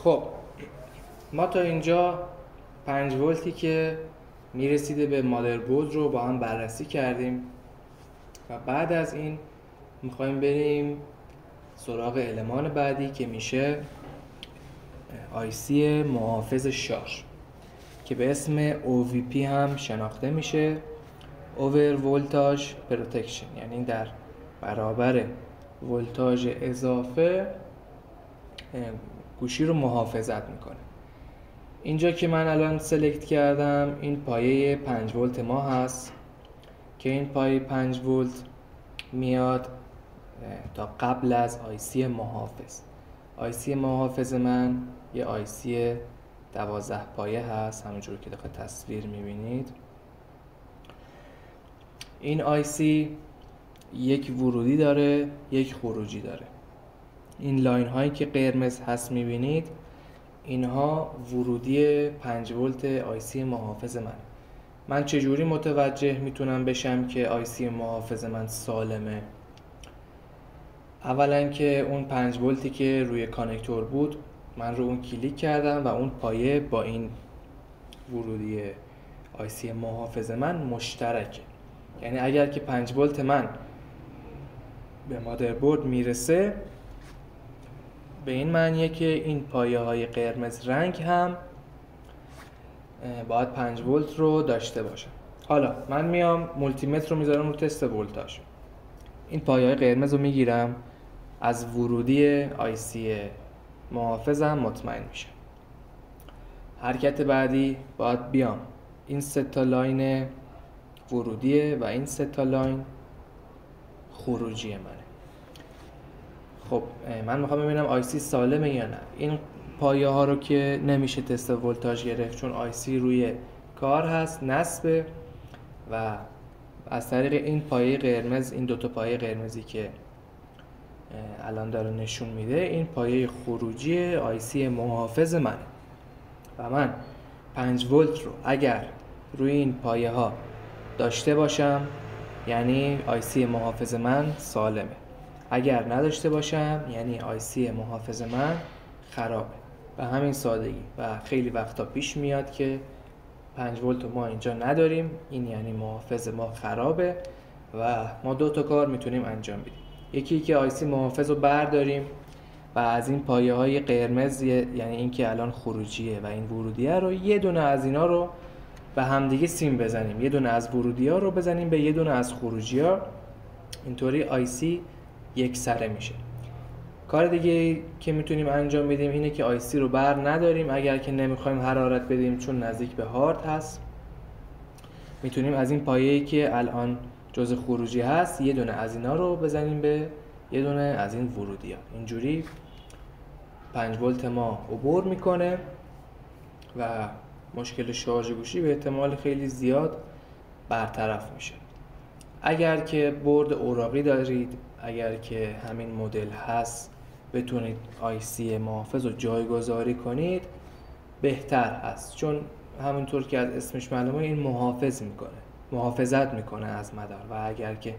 خب ما تا اینجا 5 ولتی که میرسیده به مادربرد رو با هم بررسی کردیم و بعد از این میخوایم بریم سراغ المان بعدی که میشه آیسی محافظ شارژ که به اسم OVP هم شناخته میشه، Over Voltage Protection، یعنی در برابر ولتاژ اضافه گوشی رو محافظت میکنه. اینجا که من الان سلکت کردم این پایه 5 ولت ما هست که این پایه 5 ولت میاد تا قبل از آیسی محافظ. آیسی محافظ من یه آیسی 12 پایه هست، همونجور که داخل تصویر میبینید. این آیسی یک ورودی داره، یک خروجی داره. این لاین هایی که قرمز هست میبینید اینها ورودی 5 ولت آیسی محافظ من چجوری متوجه میتونم بشم که آیسی محافظ من سالمه؟ اولا که اون 5 ولتی که روی کانکتور بود من رو اون کلیک کردم و اون پایه با این ورودی آیسی محافظ من مشترکه. یعنی اگر که 5 ولت من به مادربرد میرسه به این معنیه که این پایه های قرمز رنگ هم باید 5 ولت رو داشته باشه. حالا من میام مولتی متر رو میذارم رو تست ولتاژ. این پایه های قرمز رو میگیرم، از ورودی آیسی محافظم مطمئن میشم. حرکت بعدی باید بیام این 3 تا لاین ورودیه و این 3 تا لاین خروجی منه. خب من میخوام ببینم آیسی سالمه یا نه. این پایه ها رو که نمیشه تست ولتاژ گرفت چون آیسی روی کار هست، نصبه، و از طریق این پایه قرمز، این 2 تا پایه قرمزی که الان داره نشون میده، این پایه خروجی آیسی محافظ منه و من 5 ولت رو اگر روی این پایه ها داشته باشم یعنی آیسی محافظ من سالمه، اگر نداشته باشم یعنی آیسی محافظ من خرابه. به همین سادگی. و خیلی وقتا پیش میاد که 5 ولت ما اینجا نداریم، این یعنی محافظ ما خرابه و ما 2 تا کار میتونیم انجام بدیم. یکی که آیسی محافظ رو برداریم و از این پایه های قرمز، یعنی این که الان خروجیه و این ورودیه رو، یه دونه از اینا رو به همدیگه سیم بزنیم، یه دونه از ورودی ها رو بزنیم به یه دونه از خروجی ها، اینطوری آیسی یک سره میشه. کار دیگه که میتونیم انجام بدیم اینه که آیسی رو بر نداریم، اگر که نمیخوایم حرارت بدیم چون نزدیک به هارد هست، میتونیم از این پایه‌ای که الان جزء خروجی هست یه دونه از اینا رو بزنیم به یه دونه از این ورودی ها. اینجوری 5 ولت ما عبور میکنه و مشکل شارژ گوشی به احتمال خیلی زیاد برطرف میشه. اگر که برد اوراقی دارید، اگر که همین مدل هست، بتونید آیسی محافظ رو جایگذاری کنید بهتر هست، چون همونطور که از اسمش معلومه این محافظت میکنه از مدار و اگر که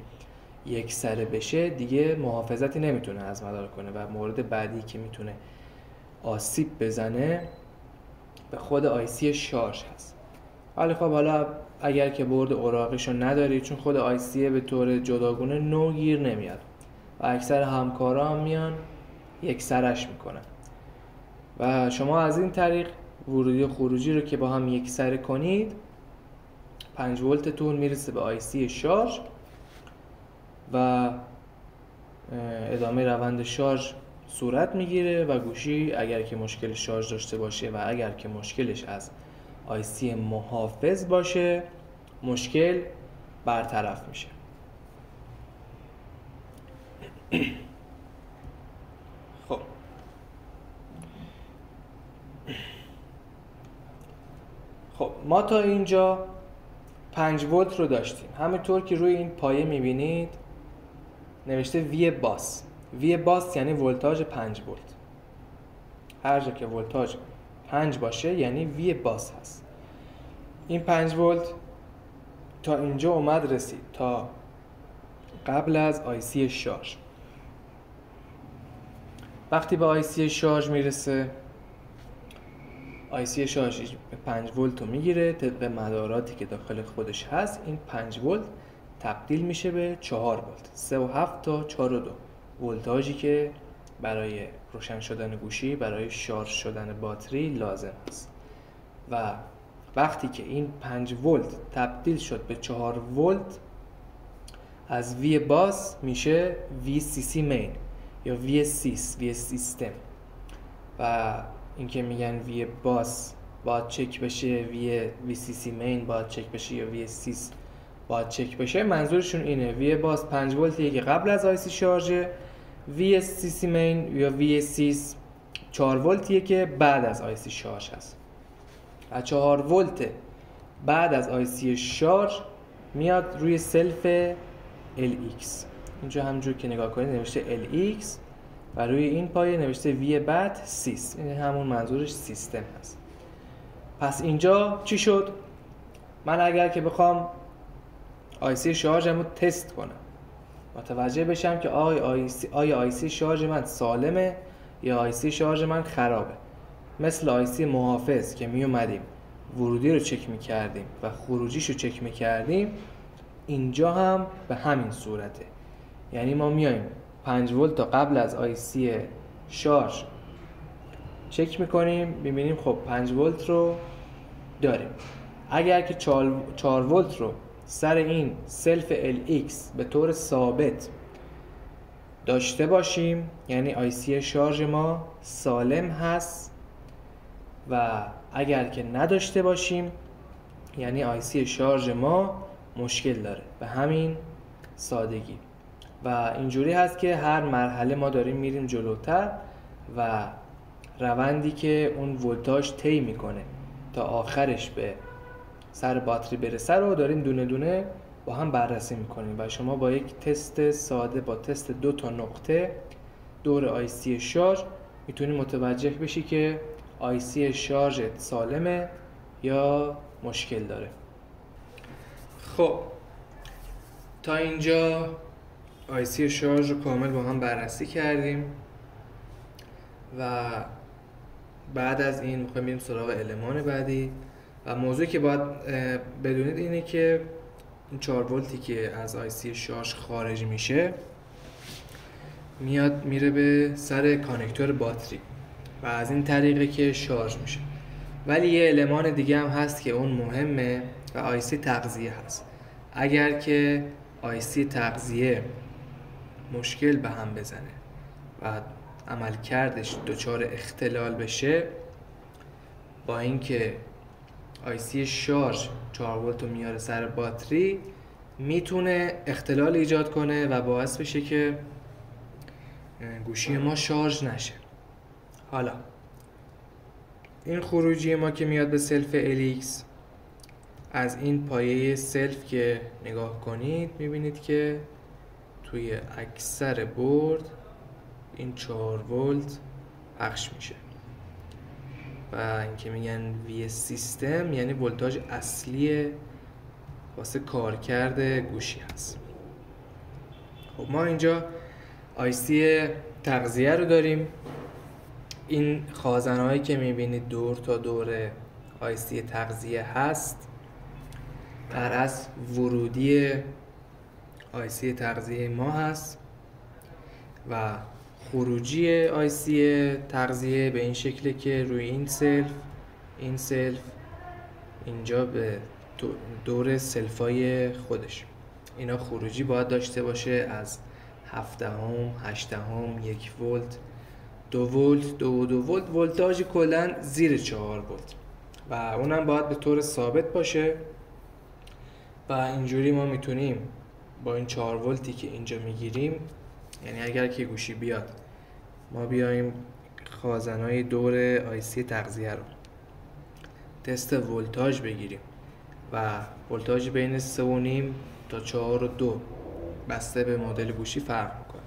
یک سره بشه دیگه محافظتی نمیتونه از مدار کنه و مورد بعدی که میتونه آسیب بزنه به خود آیسی شارژ هست. ولی خب حالا اگر که برد اوراقیشو ندارید، چون خود آیسی به طور جداگونه نو گیر نمیاد و اکثر همکارا هم میان یک سرش میکنن و شما از این طریق ورودی و خروجی رو که با هم یک سره کنید 5 ولتتون میرسه به آیسی شارژ و ادامه روند شارژ صورت میگیره و گوشی اگر که مشکل شارژ داشته باشه و اگر که مشکلش از آیسی محافظ باشه مشکل برطرف میشه. خب ما تا اینجا 5 ولت رو داشتیم. همونطور که روی این پایه میبینید نوشته وی باس. وی باس یعنی ولتاژ 5 ولت. هر جا که ولتاژ 5 باشه یعنی وی باس هست. این 5 ولت تا اینجا اومد رسید، تا قبل از آیسی شارژ. وقتی به آیسی شارژ میرسه آیسی شارژ 5 ولت رو میگیره، طبق مداراتی که داخل خودش هست این 5 ولت تبدیل میشه به 4 ولت، 3.7 تا 4.2 ولتاژی که برای روشن شدن گوشی، برای شارژ شدن باتری لازم است. و وقتی که این 5 ولت تبدیل شد به 4 ولت، از وی باس میشه وی سی سی مین یا وی سیستم. و این که میگن وی باس باید چک بشه، وی سی سی مین باید چک بشه یا وی سیس باید چک بشه، منظورشون اینه وی باس 5 ولتیه که قبل از آیسی شارژه، وی سی سی مین یا وی سیس 4 ولتیه که بعد از آیسی شارژ هست. و 4 ولت بعد از آیسی شارژ میاد روی سلف LX. اینجا همونجور که نگاه کنید نوشته LX و روی این پایه نوشته وی بعد سیس، این همون منظورش سیستم هست. پس اینجا چی شد؟ من اگر که بخوام آیسی شارژم رو تست کنم، متوجه بشم که آیا آیسی شارژ من سالمه یا آیسی شارژ من خرابه، مثل آیسی محافظ که می اومدیم ورودی رو چک می کردیم و خروجیش رو چک می کردیم، اینجا هم به همین صورته. یعنی ما میایم 5 ولت تا قبل از آیسی شارژ چک میکنیم، میبینیم خب 5 ولت رو داریم. اگر که 4 ولت رو سر این سلف LX به طور ثابت داشته باشیم، یعنی آیسی شارژ ما سالم هست. و اگر که نداشته باشیم یعنی آیسی شارژ ما مشکل داره، به همین سادگی. و اینجوری هست که هر مرحله ما داریم میریم جلوتر و روندی که اون ولتاژ طی میکنه تا آخرش به سر باتری برسه رو داریم دونه دونه با هم بررسی میکنیم. و شما با یک تست ساده، با تست 2 تا نقطه دور آیسی شارژ میتونی متوجه بشی که آیسی شارژت سالمه یا مشکل داره. خب تا اینجا آیسی شارژ رو کامل با هم بررسی کردیم و بعد از این میخوایم بریم سراغ المان بعدی. و موضوعی که باید بدونید اینه که این 4 ولتی که از آیسی شارژ خارج میشه میاد میره به سر کانکتور باتری و از این طریقه که شارژ میشه. ولی یه المان دیگه هم هست که اون مهمه و آیسی تغذیه هست. اگر که آیسی تغذیه مشکل به هم بزنه و عملکردش دچار اختلال بشه، با اینکه آیسی شارژ 4 ولت رو میاره سر باتری، میتونه اختلال ایجاد کنه و باعث بشه که گوشی ما شارژ نشه. حالا این خروجی ما که میاد به سلف LX، از این پایه سلف که نگاه کنید میبینید که توی اکثر بورد این 4 ولت پخش میشه و این که میگن وی سیستم یعنی ولتاژ اصلی واسه کارکرد گوشی هست. خب ما اینجا آیسی تغذیه رو داریم. این خازن‌هایی که میبینید دور تا دور آیسی تغذیه هست در اصل ورودی آیسی تغذیه ما هست و خروجی آیسی تغذیه به این شکله که روی این سلف اینجا به دور سلفای خودش اینا خروجی باید داشته باشه از 7 دهم، 8 دهم، 1 ولت، 2 ولت، 2.2 ولت، ولتاژ کلا زیر 4 ولت و اونم باید به طور ثابت باشه. و اینجوری ما میتونیم با این 4 ولتی که اینجا میگیریم، یعنی اگر که گوشی بیاد ما بیایم خازنهای دور آیسی تغذیه رو تست ولتاژ بگیریم و ولتاژ بین 3.5 تا 4.2 بسته به مدل گوشی فرق میکنه.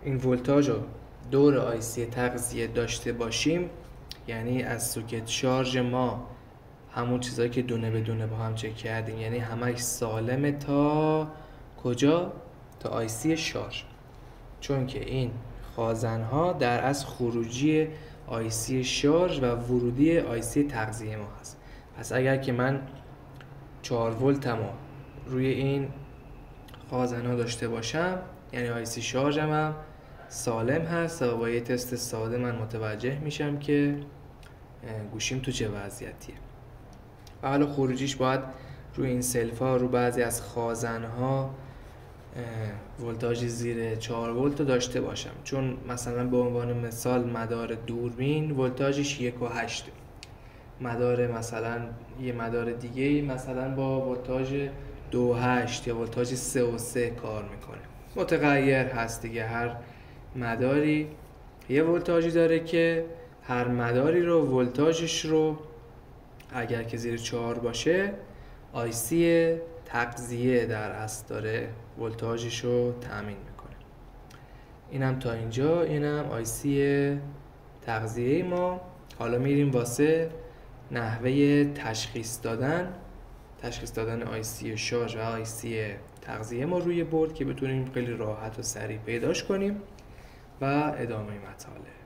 این ولتاژ رو دور آیسی تغذیه داشته باشیم، یعنی از سوکت شارژ ما همون چیزایی که دونه به دونه با هم چک کردیم، یعنی همش سالمه تا کجا؟ تا آیسی شارژ. چون که این خازن‌ها در از خروجی آیسی شارژ و ورودی آیسی تغذیه ما هست. پس اگر که من 4 ولتمو روی این خازن‌ها داشته باشم، یعنی آیسی شارژم هم سالم هست و با یه تست ساده من متوجه میشم که گوشیم تو چه وضعیتیه. و حالا خروجیش باید روی این سلفا رو بعضی از خازن‌ها ولتاژ زیر 4 ولت رو داشته باشم، چون مثلا به عنوان مثال مدار دوربین ولتاژش 1.8، مدار مثلا یه مدار دیگه مثلا با ولتاژ 2.8 یا ولتاژ 3.3 کار میکنه. متغیر هست دیگه، هر مداری یه ولتاژی داره که هر مداری رو ولتاژش رو اگر که زیر 4 باشه آیسی تغذیه در اصل داره ولتاژش رو تامین میکنه. اینم تا اینجا، اینم آیسی تغذیه ما. حالا میریم واسه نحوه تشخیص دادن آیسی شارژ و آیسی تغذیه ما روی بورد که بتونیم خیلی راحت و سریع پیداش کنیم و ادامه مطالب.